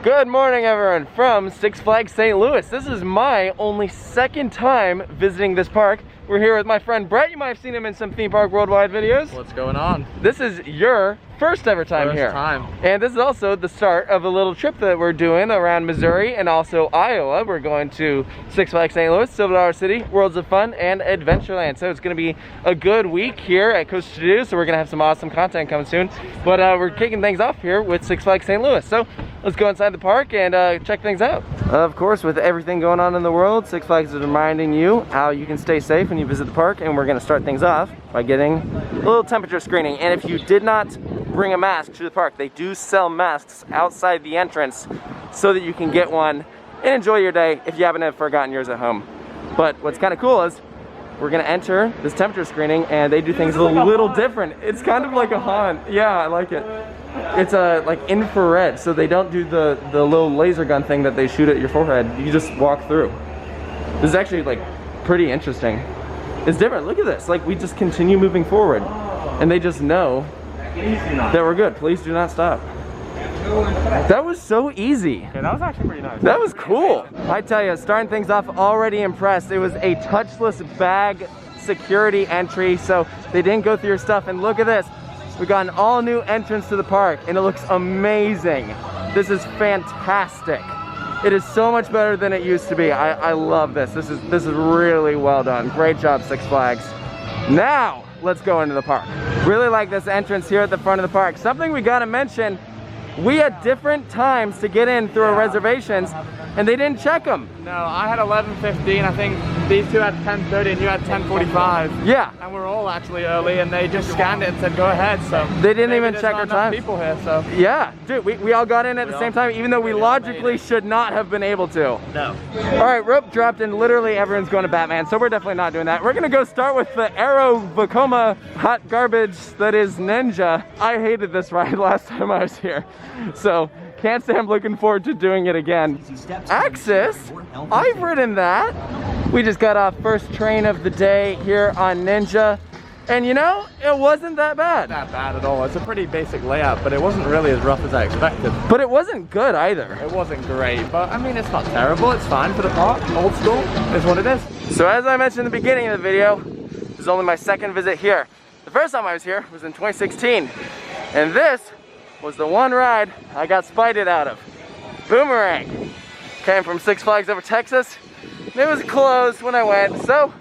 Good morning, everyone, from Six Flags St. Louis. This is my only second time visiting this park. We're here with my friend Brett. You might have seen him in some Theme Park Worldwide videos. What's going on? This is your first ever time here. And this is also the start of a little trip that we're doing around Missouri and also Iowa. We're going to Six Flags St. Louis, Silver Dollar City, Worlds of Fun, and Adventureland. So it's going to be a good week here at Coaster Studios. So we're going to have some awesome content coming soon. But we're kicking things off here with Six Flags St. Louis. So let's go inside the park and check things out. Of course, with everything going on in the world, Six Flags is reminding you how you can stay safe when you visit the park. And we're going to start things off by getting a little temperature screening. And if you did not bring a mask to the park, they do sell masks outside the entrance so that you can get one and enjoy your day if you happen to have forgotten yours at home. But what's kind of cool is we're gonna enter this temperature screening and they do things a little different. It's kind of like a Han. Yeah, I like it. It's like infrared, so they don't do the little laser gun thing that they shoot at your forehead. You just walk through. This is actually like pretty interesting. It's different. Look at this. Like, we just continue moving forward and they just know that we're good. Please do not stop. That was so easy. Okay, that was actually pretty nice. That was cool. I tell you, starting things off, already impressed. It was a touchless bag security entry, so they didn't go through your stuff. And look at this. We got an all new entrance to the park and it looks amazing. This is fantastic. It is so much better than it used to be. I love this. This is really well done. Great job, Six Flags. Now, let's go into the park. Really like this entrance here at the front of the park. Something we gotta mention, we had different times to get in through our reservations and they didn't check them. No, I had 11:15. I think these two had 10:30 and you had 10:45. Yeah. And we're all actually early and they just scanned it and said go ahead. So they didn't even check our time. People here, so. Yeah, dude, we all got in at the same time, even though we logically should not have been able to. No. All right, rope dropped and literally everyone's going to Batman, so we're definitely not doing that. We're gonna go start with the Aero Vekoma hot garbage that is Ninja. I hated this ride last time I was here, so can't say I'm looking forward to doing it again. Axis, I've ridden that. We just got off first train of the day here on Ninja. And you know, it wasn't that bad. Not bad at all. It's a pretty basic layout, but it wasn't really as rough as I expected. But it wasn't good either. It wasn't great, but I mean, it's not terrible. It's fine for the park. Old school is what it is. So as I mentioned in the beginning of the video, this is only my second visit here. The first time I was here was in 2016. And this was the one ride I got spited out of. Boomerang. Came from Six Flags over Texas. And it was closed when I went, so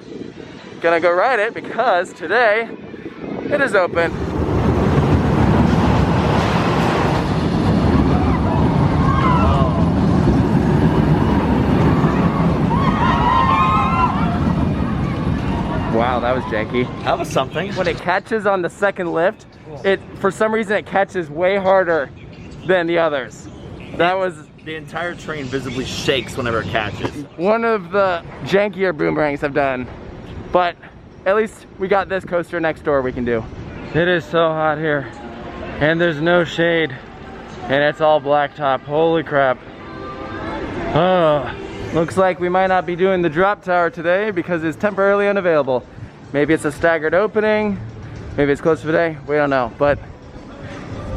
gonna go ride it because today it is open. Wow, that was janky. That was something. When it catches on the second lift, for some reason it catches way harder than the others. That was... The entire train visibly shakes whenever it catches. One of the jankier boomerangs I've done, but at least we got this coaster next door we can do. It is so hot here, and there's no shade, and it's all blacktop. Holy crap. Oh, looks like we might not be doing the drop tower today because it's temporarily unavailable. Maybe it's a staggered opening, maybe it's closed for the day, we don't know, but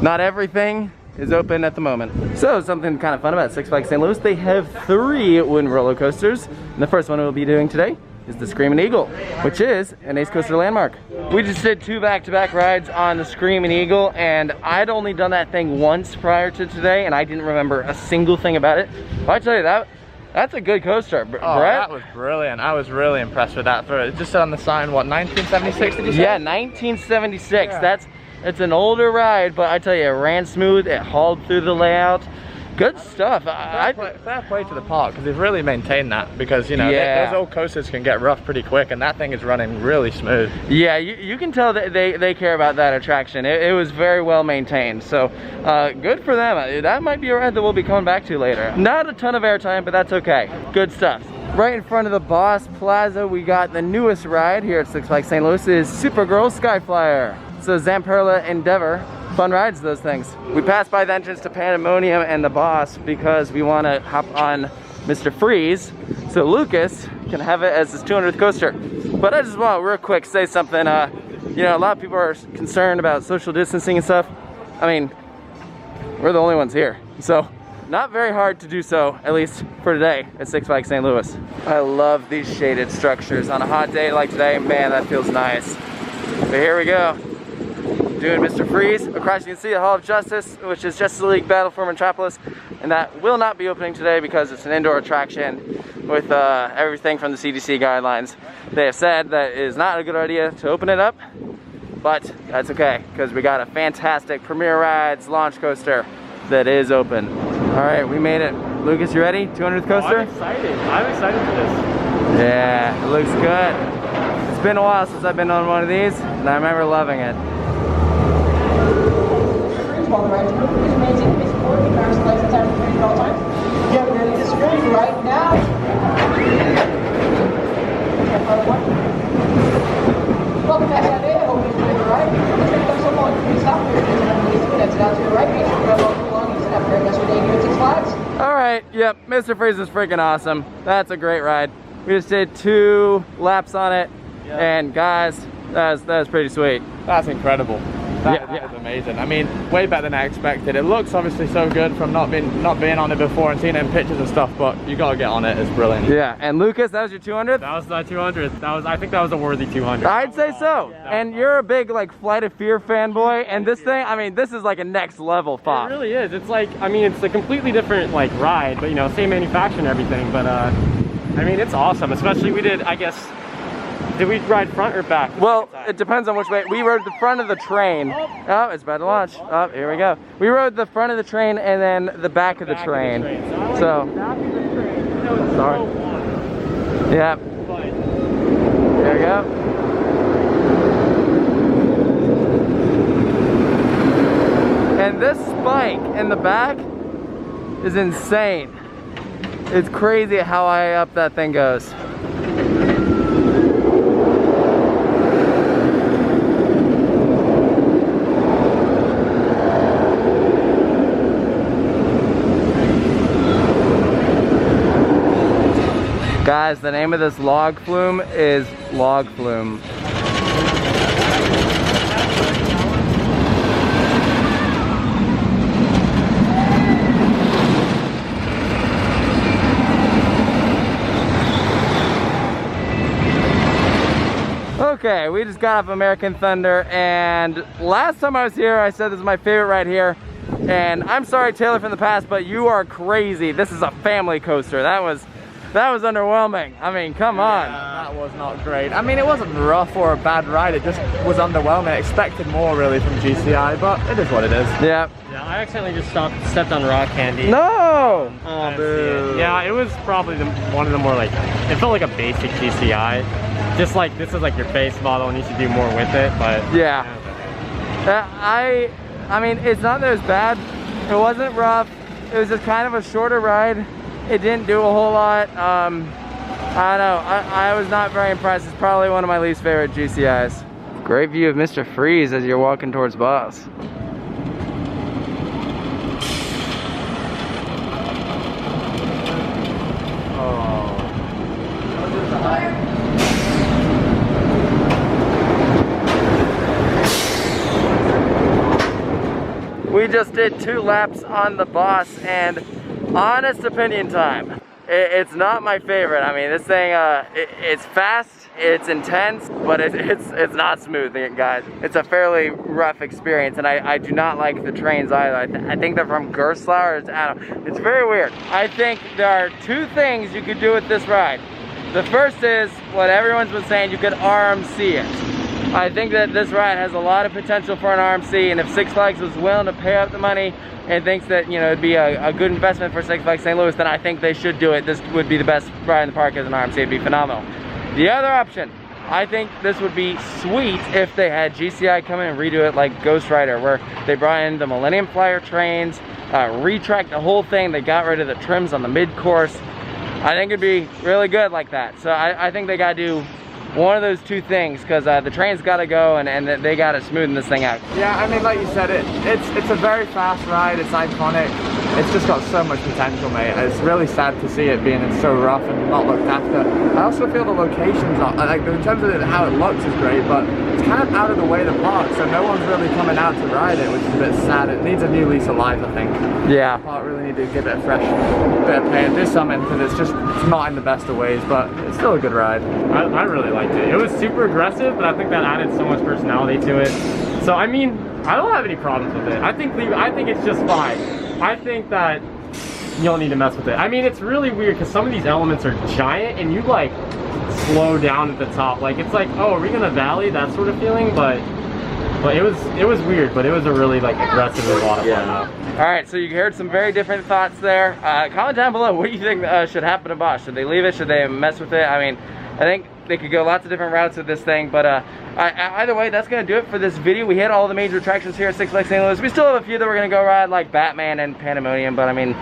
not everything is open at the moment. So something kind of fun about Six Flags St. Louis, they have 3 wooden roller coasters. And the first one we'll be doing today is the Screamin' Eagle, which is an Ace Coaster landmark. We just did 2 back-to-back rides on the Screamin' Eagle, and I'd only done that thing once prior to today, and I didn't remember a single thing about it. But I tell you, that's a good coaster, Brett. That was brilliant. I was really impressed with that. It just said on the sign, what, 1976 did you say? Yeah, 1976. Yeah. It's an older ride, but I tell you, it ran smooth, it hauled through the layout. Good stuff. Fair play to the park, because they've really maintained that, because, you know, those old coasters can get rough pretty quick, and that thing is running really smooth. Yeah, you can tell that they care about that attraction. It was very well maintained, so good for them. That might be a ride that we'll be coming back to later. Not a ton of airtime, but that's okay. Good stuff. Right in front of the Boss Plaza, we got the newest ride here at Six Flags St. Louis is Supergirl Sky Flyer. So Zamperla Endeavor, fun rides, those things. We passed by the entrance to Pandemonium and the Boss because we want to hop on Mr. Freeze so Lucas can have it as his 200th coaster. But I just want to real quick say something. You know, a lot of people are concerned about social distancing and stuff. I mean, we're the only ones here. So not very hard to do so, at least for today at Six Flags St. Louis. I love these shaded structures on a hot day like today. Man, that feels nice. But here we go. Doing Mr. Freeze. Across you can see the Hall of Justice, which is Justice League Battle for Metropolis, and that will not be opening today because it's an indoor attraction with everything from the CDC guidelines. They have said that it is not a good idea to open it up, but that's okay because we got a fantastic Premier Rides launch coaster that is open. All right, we made it. Lucas, you ready? 200th coaster? I'm excited. I'm excited for this. Yeah, it looks good. It's been a while since I've been on one of these, and I remember loving it. While the ride's moving is amazing. Miss Ford, the driver's license after 3 at all times. Get ready to scream right now. Welcome back Saturday. I hope you enjoyed the ride. Let's make up some more. Please stop here. That's it out to your right. Make sure you grab all the belongings and have a great rest of your day here at Six Flags. All right, yep, Mr. Freeze is freaking awesome. That's a great ride. We just did 2 laps on it, and guys, that was pretty sweet. That's incredible. That is amazing. I mean, way better than I expected. It looks obviously so good from not being on it before and seeing it in pictures and stuff, but you gotta get on it. It's brilliant. Yeah, and Lucas, that was your 200th? That was my 200th. I think that was a worthy 200. I'd say so. Yeah. And you're a big like Flight of Fear fanboy, and this thing, I mean, this is like a next level pop. It really is. It's like, I mean, it's a completely different like ride, but you know, same manufacturer and everything. But I mean, it's awesome. Especially we did, I guess. Did we ride front or back? Well, it depends on which way. We rode the front of the train. Oh, it's about to launch. Oh, here we go. We rode the front of the train and then the back of the train. So, back of the train. You know, it's sorry. Yeah. There we go. And this spike in the back is insane. It's crazy how high up that thing goes. Guys, the name of this log flume is log flume. Okay, we just got off American Thunder, and last time I was here, I said this is my favorite ride here. And I'm sorry, Taylor from the past, but you are crazy. This is a family coaster. That was underwhelming. I mean, come on. That was not great. I mean, it wasn't rough or a bad ride. It just was underwhelming. I expected more really from GCI, but it is what it is. Yeah. Yeah, I accidentally just stepped on rock candy. No! Oh, boo. Yeah, it was probably one of the more like, it felt like a basic GCI. Just like, this is like your base model and you should do more with it, but. Yeah. I mean, it's not that it was bad. It wasn't rough. It was just kind of a shorter ride. It didn't do a whole lot. I don't know. I was not very impressed. It's probably one of my least favorite GCIs. Great view of Mr. Freeze as you're walking towards Boss. We just did 2 laps on the Boss, and honest opinion time, it's not my favorite. I mean, this thing, it's fast, it's intense, but it's not smooth, guys. It's a fairly rough experience, and I do not like the trains either. I think they're from Gerstlauer. It's very weird. I think there are 2 things you could do with this ride. The first is what everyone's been saying, you could RMC it. I think that this ride has a lot of potential for an RMC, and if Six Flags was willing to pay up the money and thinks that, you know, it'd be a good investment for Six Flags St. Louis, then I think they should do it. This would be the best ride in the park as an RMC. It'd be phenomenal. The other option, I think this would be sweet if they had GCI come in and redo it like Ghost Rider, where they brought in the Millennium Flyer trains, retracked the whole thing, they got rid of the trims on the mid-course. I think it'd be really good like that. So I think they gotta do one of those 2 things, because the train's got to go and they got to smoothen this thing out. Yeah, I mean, like you said, it's a very fast ride. It's iconic. it's just got so much potential, mate. It's really sad to see it being so rough and not looked after. I also feel the locations are, like, in terms of how it looks is great, but it's kind of out of the way of the park, so no one's really coming out to ride it, which is a bit sad. It needs a new lease of life, I think. Yeah. The park really need to give it a fresh bit of paint, do something, because it's not in the best of ways, but it's still a good ride. I really liked it. It was super aggressive, but I think that added so much personality to it. So I mean, I don't have any problems with it. I think it's just fine. I think that you don't need to mess with it. I mean, it's really weird because some of these elements are giant and you like slow down at the top. Like it's like, oh, are we gonna valley? That sort of feeling, but it was weird, but it was a really like aggressive and a lot of fun though. All right, so you heard some very different thoughts there. Comment down below, what do you think should happen to Bosch? Should they leave it? Should they mess with it? I mean, I think they could go lots of different routes with this thing, but either way, that's gonna do it for this video. We hit all the major attractions here at Six Flags St. Louis. We still have a few that we're gonna go ride, like Batman and Pandemonium, but I mean,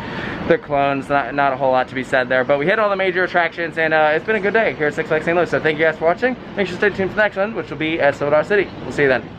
they're clones, not a whole lot to be said there. But we hit all the major attractions, and it's been a good day here at Six Flags St. Louis. So thank you guys for watching. Make sure to stay tuned for the next one, which will be at Silver Dollar City. We'll see you then.